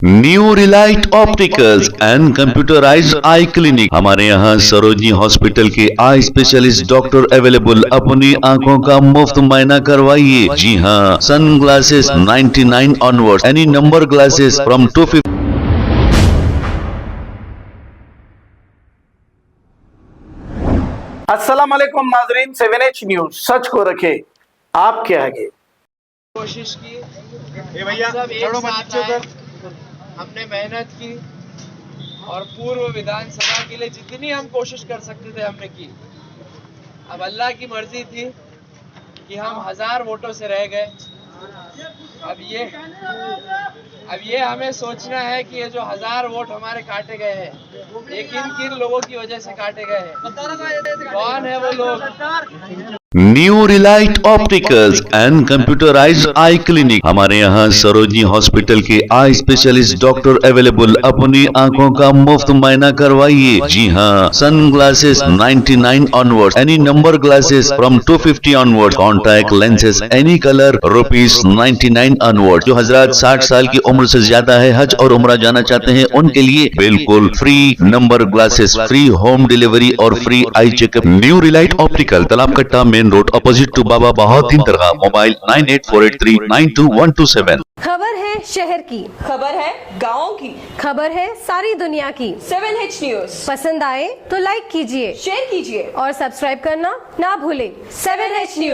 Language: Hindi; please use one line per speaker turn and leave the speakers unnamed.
New Relight opticals and computerised I clinic. हमारे यहाँ सरोजनी हॉस्पिटल के आई स्पेशलिस्ट डॉक्टर अवेलेबल। अपनी आंखों का मुफ्त मुआयना करवाइए। जी हाँ, sunglasses 99 onward, any number glasses from 250।
अस्सलाम वालेकुम नाजरीन, 7H न्यूज सच को रखे आपके आगे।
कोशिश की, सब एक साथ आए, हमने मेहनत की और पूर्व विधानसभा के लिए जितनी हम कोशिश कर सकते थे हमने की। अब अल्लाह की मर्जी थी कि हम 1000 वोटों से रह गए। अब ये हमें सोचना है कि ये जो 1000 वोट हमारे काटे गए हैं, ये किन किन लोगों की वजह से काटे गए हैं, कौन है वो लोग।
New Relight opticals and computerised I clinic. हमारे यहाँ सरोजनी हॉस्पिटल के आई स्पेशलिस्ट डॉक्टर अवेलेबल। अपनी आंखों का मुफ्त मुआयना करवाइए। जी हाँ, sunglasses 99 onward, any number glasses from 250 onward, contact lenses any colour ₹99 onward. जो हजरात 60 साल की उम्र से ज्यादा है, हज और उम्रा जाना चाहते हैं, उनके लिए बिल्कुल free number glasses, free home delivery और free eye checkup. New Relight Optical, Talab Katta, main road, opposite to Baba Bahauddin dargah. Mobile 9848392127।
खबर है शहर की,
खबर है गाँव की,
खबर है सारी दुनिया की।
7H न्यूज
पसंद आए तो लाइक कीजिए,
शेयर कीजिए
और सब्सक्राइब करना ना भूलें।
7H news.